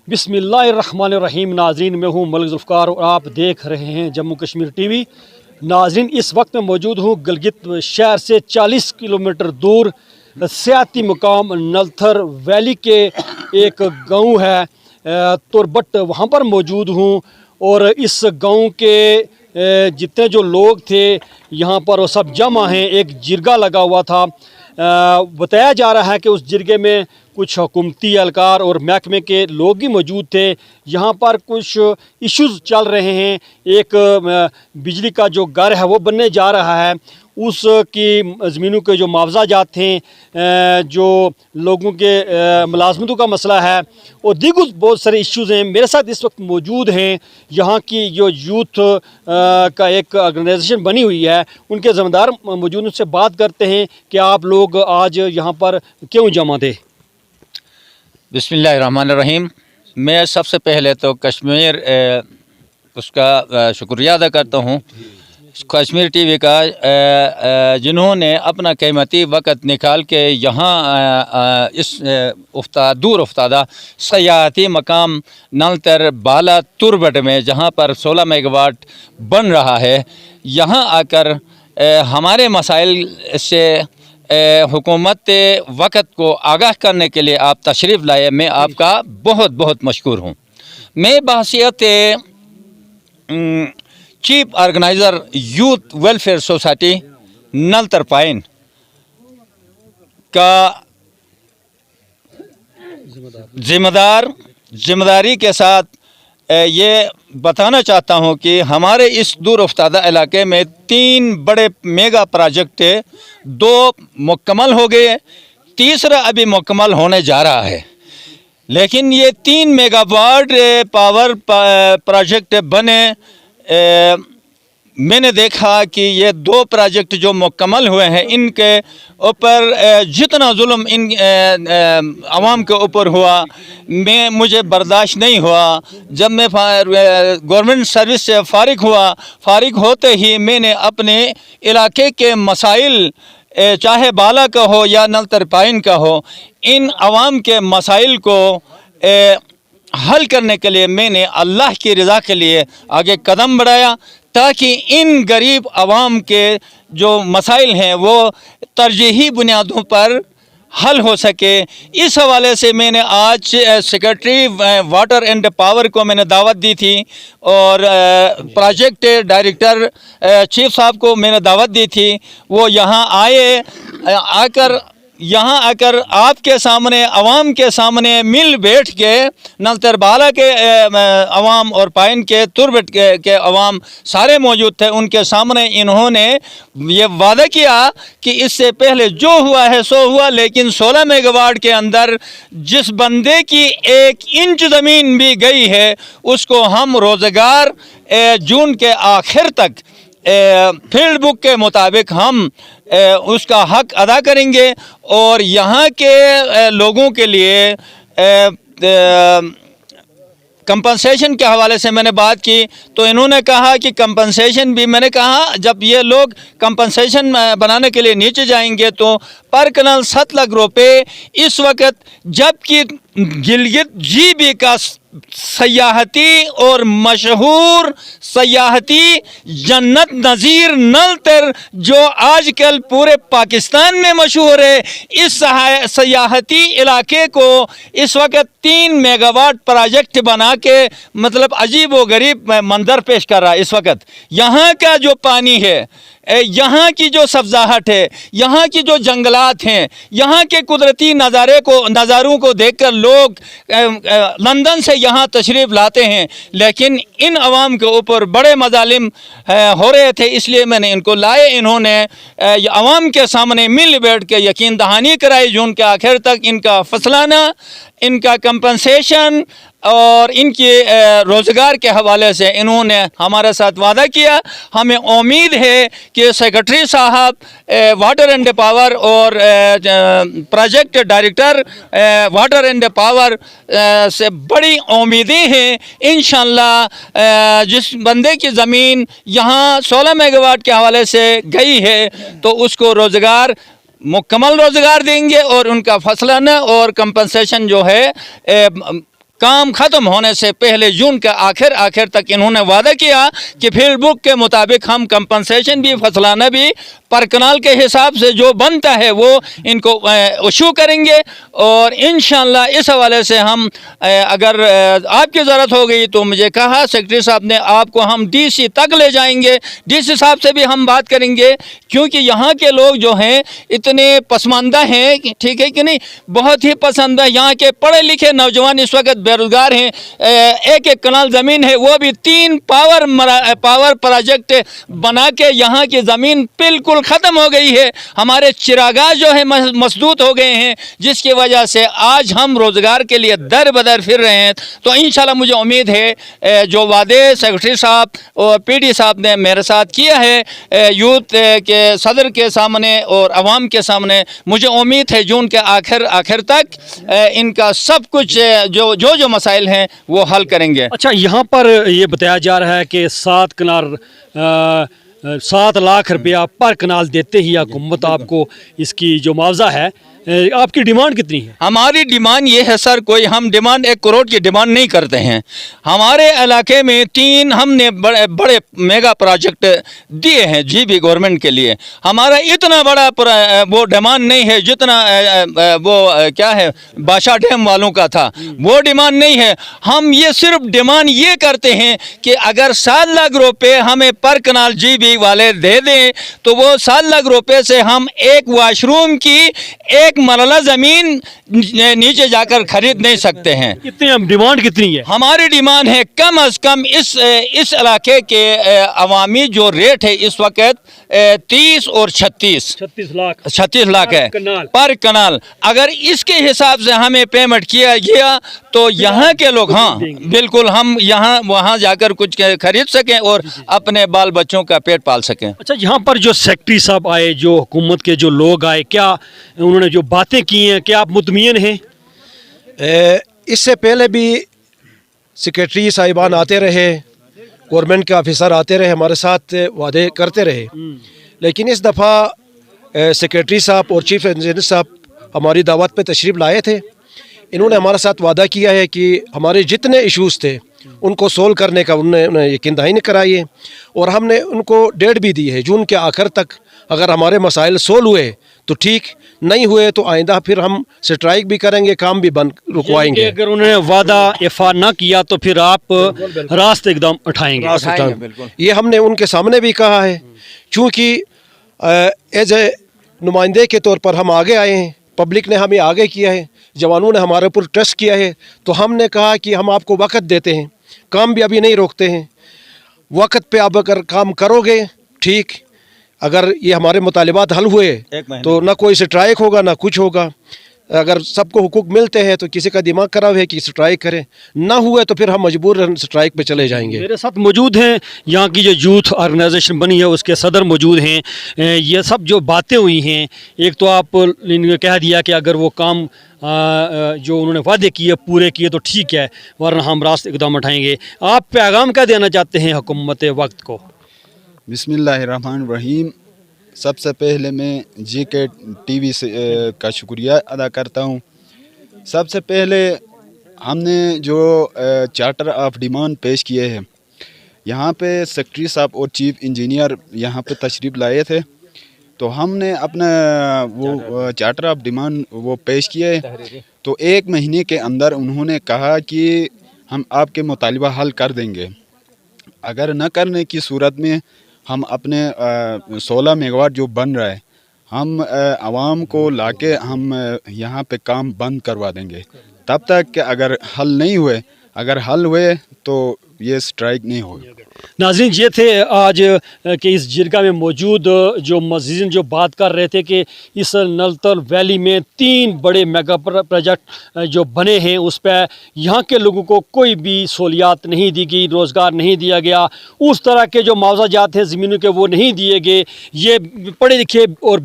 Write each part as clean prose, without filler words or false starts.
बिस्मिल्लाहिर्रहमानिर्रहीम। नाजरीन, मैं हूँ मलिक ज़ुल्फ़कार और आप देख रहे हैं जम्मू कश्मीर टीवी। नाजरीन, इस वक्त मैं मौजूद हूँ गिलगित शहर से 40 किलोमीटर दूर सियाती मुकाम नलथर वैली के एक गांव है तुरबट, वहाँ पर मौजूद हूँ। और इस गांव के जितने जो लोग थे यहाँ पर वो सब जमा हैं। एक जिरगा लगा हुआ था। बताया जा रहा है कि उस जिरगे में कुछ हुकूमती एहलकार और महकमे के लोग भी मौजूद थे। यहाँ पर कुछ इश्यूज़ चल रहे हैं। एक बिजली का जो घर है वो बनने जा रहा है, उसकी ज़मीनों के जो मुआवजा जात थे, जो लोगों के मुलाजमतों का मसला है और दीगर बहुत सारे इश्यूज़ हैं। मेरे साथ इस वक्त मौजूद हैं यहाँ की जो यूथ का एक ऑर्गेनाइजेशन बनी हुई है, उनके ज़िम्मेदार मौजूद, उनसे बात करते हैं कि आप लोग आज यहाँ पर क्यों जमा थे। बिस्मिल्लाहिर्रहमानिर्रहीम। मैं सबसे पहले तो कश्मीर उसका शुक्रिया अदा करता हूँ कश्मीर टीवी का, जिन्होंने अपना कीमती वक्त निकाल के यहाँ इस दूर उफ्तादा सयाहती मकाम नलतर बाला तुरबट में, जहाँ पर 16 मेगावाट बन रहा है, यहाँ आकर हमारे मसाइल से हुकूमत वक़्त को आगाह करने के लिए आप तशरीफ़ लाए। मैं आपका बहुत बहुत मशकूर हूँ। मैं बहसियत chief organiser youth welfare society Naltar pine का जिम्मेदारी के साथ ये बताना चाहता हूँ कि हमारे इस दूर उफ्तादा इलाके में 3 बड़े मेगा प्रोजेक्ट है। 2 मुकम्मल हो गए, तीसरा अभी मुकम्मल होने जा रहा है। लेकिन ये 3 मेगावाट पावर प्रोजेक्ट बने, मैंने देखा कि ये 2 प्रोजेक्ट जो मुकम्मल हुए हैं, इनके ऊपर जितना जुल्म इन आवाम के ऊपर हुआ, मुझे बर्दाश्त नहीं हुआ। जब मैं गवर्नमेंट सर्विस से फारिग होते ही मैंने अपने इलाके के मसाइल, चाहे बाला का हो या नलतर पाइन का हो, इन आवाम के मसाइल को हल करने के लिए मैंने अल्लाह की रज़ा के लिए आगे कदम बढ़ाया, ताकि इन गरीब आवाम के जो मसाइल हैं वो तरजीही बुनियादों पर हल हो सके। इस हवाले से मैंने आज सेक्रेटरी वाटर एंड पावर को मैंने दावत दी थी और प्रोजेक्ट डायरेक्टर चीफ साहब को मैंने दावत दी थी। वो यहाँ आकर आपके सामने, आवाम के सामने मिल बैठ के नलतर बाला के आवाम और पाइन के तुरबट के आवाम सारे मौजूद थे। उनके सामने इन्होंने ये वादा किया कि इससे पहले जो हुआ है सो हुआ, लेकिन 16 मेगावाट के अंदर जिस बंदे की 1 इंच ज़मीन भी गई है उसको हम रोज़गार जून के आखिर तक फील्ड बुक के मुताबिक हम उसका हक अदा करेंगे। और यहाँ के लोगों के लिए कंपनसेशन के हवाले से मैंने बात की तो इन्होंने कहा कि कंपनसेशन भी, मैंने कहा जब ये लोग कंपनसेशन बनाने के लिए नीचे जाएंगे तो पर कनाल 7 लाख रुपए इस वक्त, जबकि गिलगित जीबी का सयाहती और मशहूर सयाहती जन्नत नज़ीर नलतर जो आजकल पूरे पाकिस्तान में मशहूर है, इस सयाहती इलाके को इस वक्त 3 मेगावाट प्रोजेक्ट बना के मतलब अजीब व गरीब मंजर पेश कर रहा है। इस वक्त यहाँ का जो पानी है, यहाँ की जो सब्ज़ाहट है, यहाँ की जो जंगलात हैं, यहाँ के कुदरती नज़ारों को देखकर लोग लंदन से यहाँ तशरीफ़ लाते हैं। लेकिन इन आवाम के ऊपर बड़े मजालिम हो रहे थे, इसलिए मैंने इनको लाए। इन्होंने आवाम के सामने मिल बैठ के यकीन दहानी कराई। जून के आखिर तक इनका फसलाना, इनका कंपनसेशन और इनके रोज़गार के हवाले से इन्होंने हमारे साथ वादा किया। हमें उम्मीद है कि सेक्रेटरी साहब वाटर एंड पावर और project director water and power से बड़ी उम्मीदें हैं। इंशाअल्लाह जिस बंदे की ज़मीन यहाँ 16 मेगावाट के हवाले से गई है तो उसको मुकम्मल रोज़गार देंगे और उनका फसलाना और कंपनसेशन जो है काम ख़त्म होने से पहले जून के आखिर तक इन्होंने वादा किया कि फील्ड बुक के मुताबिक हम कंपनसेशन भी फसलाना भी पर कनाल के हिसाब से जो बनता है वो इनको इशू करेंगे। और इंशाअल्लाह इस हवाले से हम अगर आपकी ज़रूरत हो गई तो मुझे कहा सेक्रेटरी साहब ने, आपको हम डीसी तक ले जाएंगे, डीसी साहब से भी हम बात करेंगे, क्योंकि यहाँ के लोग जो हैं इतने पसमानदा हैं, ठीक है कि नहीं, बहुत ही पसंद है। यहाँ के पढ़े लिखे नौजवान इस वक्त बेरोज़गार हैं। एक कनाल ज़मीन है वो भी 3 पावर प्रोजेक्ट बना के यहाँ की ज़मीन बिल्कुल ख़त्म हो गई है। हमारे चिरागाह जो है मसदूद हो गए हैं, जिसकी वजह से आज हम रोज़गार के लिए दर बदर फिर रहे हैं। तो इंशाल्लाह मुझे उम्मीद है जो वादे सेक्रेटरी साहब और पीडी साहब ने मेरे साथ किया है यूथ के सदर के सामने और आवाम के सामने, मुझे उम्मीद है जून के आखिर तक इनका सब कुछ जो मसाइल हैं वो हल करेंगे। अच्छा, यहाँ पर ये बताया जा रहा है कि 7 कनाल 7 लाख रुपया पर कनाल देते ही हुकूमत आपको इसकी जो मुआवजा है, आपकी डिमांड कितनी है? हमारी डिमांड ये है सर, कोई हम डिमांड 1 करोड़ की डिमांड नहीं करते हैं। हमारे इलाके में 3 हमने बड़े मेगा प्रोजेक्ट दिए हैं जीबी गवर्नमेंट के लिए। हमारा इतना बड़ा वो डिमांड नहीं है जितना वो क्या है बादशाह डैम वालों का था, वो डिमांड नहीं है। हम ये सिर्फ डिमांड ये करते हैं कि अगर 7 लाख रुपए हमें पर कनाल जीबी वाले दे दें तो वो 7 लाख रुपए से हम एक वाशरूम की एक मरला जमीन नीचे जाकर खरीद नहीं सकते हैं। कितनी डिमांड कितनी है? हमारी डिमांड है कम अज कम इस इलाके के अवामी जो रेट है इस वक्त 30 और 36 लाख है पर कनाल। अगर इसके हिसाब से हमें पेमेंट किया गया तो यहाँ के लोग, हाँ बिल्कुल, हम यहाँ वहाँ जाकर कुछ खरीद सकें और अपने बाल बच्चों का पेट पाल सकें। अच्छा, यहाँ पर जो सेक्रेटरी साहब आए, जो हुकूमत के जो लोग आए, क्या उन्होंने जो बातें की हैं, क्या आप मुतमईन हैं? इससे पहले भी सेक्रेटरी साहिबान आते रहे, गवर्नमेंट के ऑफिसर आते रहे, हमारे साथ वादे करते रहे, लेकिन इस दफ़ा सेक्रेटरी साहब और चीफ इंजीनियर साहब हमारी दावत पे तशरीफ़ लाए थे। इन्होंने हमारे साथ वादा किया है कि हमारे जितने इश्यूज़ थे उनको सोल्व करने का उन्होंने यकीन दहानी कराई है, और हमने उनको डेट भी दी है जून के आखिर तक। अगर हमारे मसाइल सोल्व हुए तो ठीक, नहीं हुए तो आइंदा फिर हम स्ट्राइक भी करेंगे, काम भी बंद रुकवाएंगे। अगर उन्होंने वादा इफ़ा ना किया तो फिर आप रास्ते एकदम उठाएंगे? ये हमने उनके सामने भी कहा है, चूँकि एज ए नुमाइंदे के तौर पर हम आगे आए हैं, पब्लिक ने हमें आगे किया है, जवानों ने हमारे ऊपर ट्रस्ट किया है, तो हमने कहा कि हम आपको वक्त देते हैं, काम भी अभी नहीं रोकते हैं, वक्त पे आप अगर काम करोगे ठीक, अगर ये हमारे मुतालिबात हल हुए तो ना कोई स्ट्राइक होगा ना कुछ होगा। अगर सबको हुकूक मिलते हैं तो किसी का दिमाग खराब है कि स्ट्राइक करें, ना हुए तो फिर हम मजबूर स्ट्राइक पे चले जाएंगे। मेरे साथ मौजूद हैं यहाँ की जो यूथ ऑर्गेनाइजेशन बनी है उसके सदर मौजूद हैं। ये सब जो बातें हुई हैं, एक तो आप इन्होंने कह दिया कि अगर वो काम जो उन्होंने वादे किए पूरे किए तो ठीक है, वरना हम रास्ते इकदाम उठाएंगे। आप पैगाम क्या देना चाहते हैं हुकूमत वक्त को? बिस्मिल्लाहिर्रहमानिर्रहीम। सबसे पहले मैं जीके टीवी से का शुक्रिया अदा करता हूँ। सबसे पहले हमने जो चार्टर ऑफ डिमांड पेश किए हैं, यहाँ पे सेक्रेटरी साहब और चीफ इंजीनियर यहाँ पे तशरीफ़ लाए थे, तो हमने अपना वो चार्टर ऑफ डिमांड वो पेश किए। तो 1 महीने के अंदर उन्होंने कहा कि हम आपके मुतालिबा हल कर देंगे। अगर न करने की सूरत में हम अपने 16 मेगावाट जो बन रहा है, हम आवाम को लाके हम यहाँ पे काम बंद करवा देंगे तब तक कि अगर हल नहीं हुए। अगर हल हुए तो ये स्ट्राइक नहीं होगा। नाज़रीन, ये थे आज के इस जिरगा में मौजूद जो मज़ीद जो बात कर रहे थे कि इस नलतल वैली में 3 बड़े मेगा प्रोजेक्ट जो बने हैं उस पर यहाँ के लोगों को कोई भी सहूलियात नहीं दी गई, रोज़गार नहीं दिया गया, उस तरह के जो मुआवजात हैं ज़मीनों के वो नहीं दिए गए। ये पढ़े लिखे और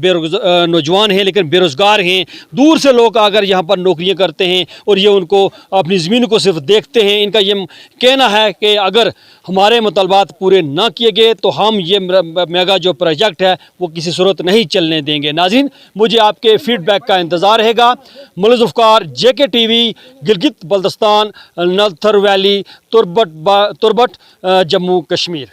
नौजवान हैं लेकिन बेरोज़गार हैं, दूर से लोग आकर यहाँ पर नौकरियाँ करते हैं और ये उनको अपनी ज़मीनों को सिर्फ देखते हैं। इनका ये कहना है کہ اگر ہمارے مطالبات پورے نہ کیے گئے تو ہم یہ میگا جو پروجیکٹ ہے وہ کسی صورت نہیں چلنے دیں گے۔ ناظرین، مجھے آپ کے فیڈ بیک کا انتظار رہے گا۔ Malik Zulfiqar, JK TV، Gilgit Baltistan, Naltar valley, Turbat Jammu Kashmir.